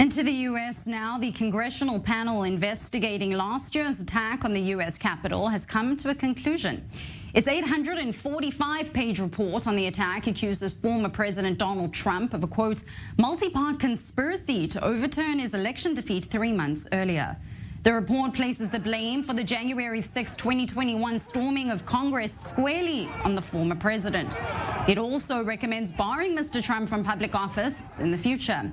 Into the U.S. now, the congressional panel investigating last year's attack on the U.S. Capitol has come to a conclusion. Its 845-page report on the attack accuses former President Donald Trump of a, quote, multi-part conspiracy to overturn his election defeat 3 months earlier. The report places the blame for the January 6, 2021 storming of Congress squarely on the former president. It also recommends barring Mr. Trump from public office in the future.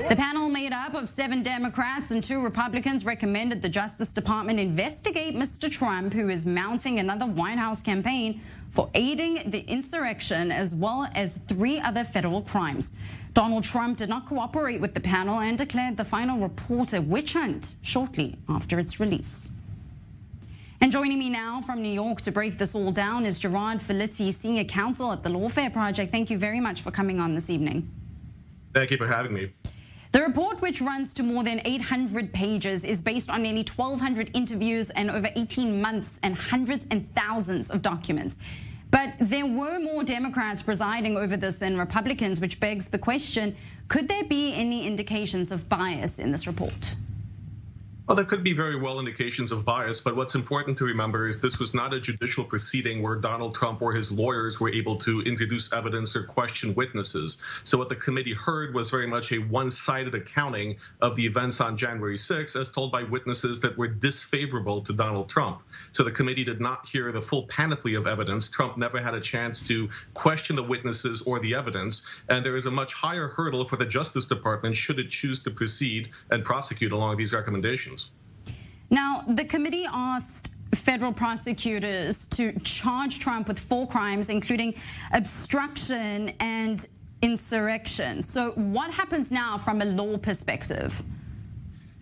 The panel, made up of 7 Democrats and 2 Republicans, recommended the Justice Department investigate Mr. Trump, who is mounting another White House campaign for aiding the insurrection, as well as 3 other federal crimes. Donald Trump did not cooperate with the panel and declared the final report a witch hunt shortly after its release. And joining me now from New York to break this all down is Gerard Filitti, Senior Counsel at the Lawfare Project. Thank you very much for coming on this evening. Thank you for having me. The report, which runs to more than 800 pages, is based on nearly 1,200 interviews and over 18 months and hundreds and thousands of documents. But there were more Democrats presiding over this than Republicans, which begs the question, could there be any indications of bias in this report? Well, there could be very well indications of bias, but what's important to remember is this was not a judicial proceeding where Donald Trump or his lawyers were able to introduce evidence or question witnesses. So what the committee heard was very much a one-sided accounting of the events on January 6th, as told by witnesses that were disfavorable to Donald Trump. So the committee did not hear the full panoply of evidence. Trump never had a chance to question the witnesses or the evidence, and there is a much higher hurdle for the Justice Department should it choose to proceed and prosecute along these recommendations. Now, the committee asked federal prosecutors to charge Trump with 4 crimes, including obstruction and insurrection. So what happens now from a law perspective?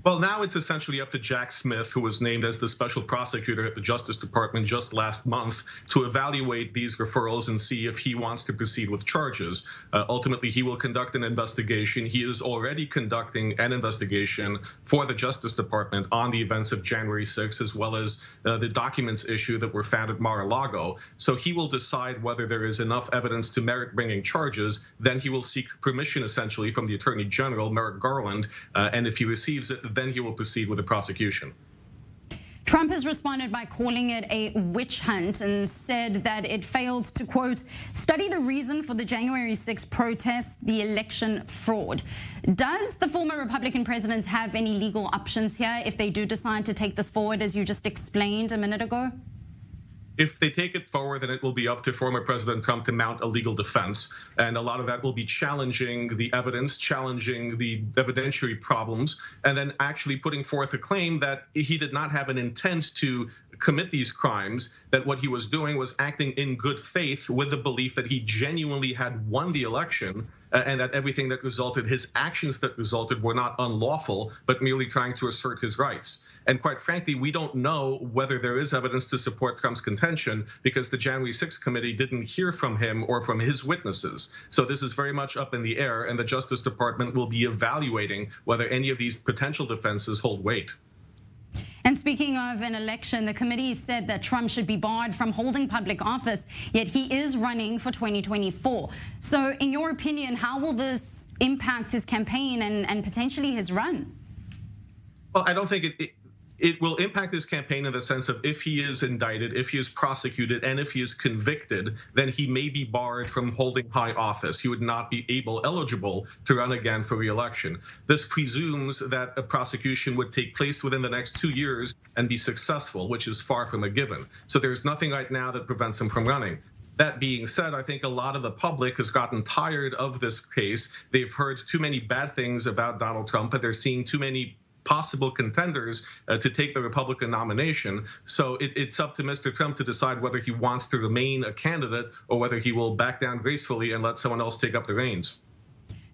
Well, now it's essentially up to Jack Smith, who was named as the special prosecutor at the Justice Department just last month, to evaluate these referrals and see if he wants to proceed with charges. Ultimately, he will conduct an investigation. He is already conducting an investigation for the Justice Department on the events of January 6th, as well as the documents issue that were found at Mar-a-Lago. So he will decide whether there is enough evidence to merit bringing charges. Then he will seek permission, essentially, from the Attorney General, Merrick Garland, and if he receives it, then he will proceed with the prosecution. Trump has responded by calling it a witch hunt and said that it failed to, quote, study the reason for the January 6th protests, the election fraud. Does the former Republican president have any legal options here if they do decide to take this forward, as you just explained a minute ago? If they take it forward, then it will be up to former President Trump to mount a legal defense. And a lot of that will be challenging the evidence, challenging the evidentiary problems, and then actually putting forth a claim that he did not have an intent to commit these crimes, that what he was doing was acting in good faith with the belief that he genuinely had won the election, and that everything that resulted, his actions that resulted, were not unlawful, but merely trying to assert his rights. And quite frankly, we don't know whether there is evidence to support Trump's contention because the January 6th committee didn't hear from him or from his witnesses. So this is very much up in the air, and the Justice Department will be evaluating whether any of these potential defenses hold weight. And speaking of an election, the committee said that Trump should be barred from holding public office, yet he is running for 2024. So in your opinion, how will this impact his campaign and potentially his run? Well, I don't think it will impact his campaign in the sense of if he is indicted, if he is prosecuted, and if he is convicted, then he may be barred from holding high office. He would not be eligible to run again for re-election. This presumes that a prosecution would take place within the next 2 years and be successful, which is far from a given. So there's nothing right now that prevents him from running. That being said, I think a lot of the public has gotten tired of this case. They've heard too many bad things about Donald Trump, and they're seeing too many possible contenders to take the Republican nomination. So it's up to Mr. Trump to decide whether he wants to remain a candidate or whether he will back down gracefully and let someone else take up the reins.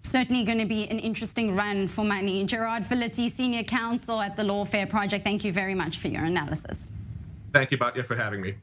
Certainly going to be an interesting run for money. Gerard Filitti, Senior Counsel at the Lawfare Project, thank you very much for your analysis. Thank you, Batya, for having me.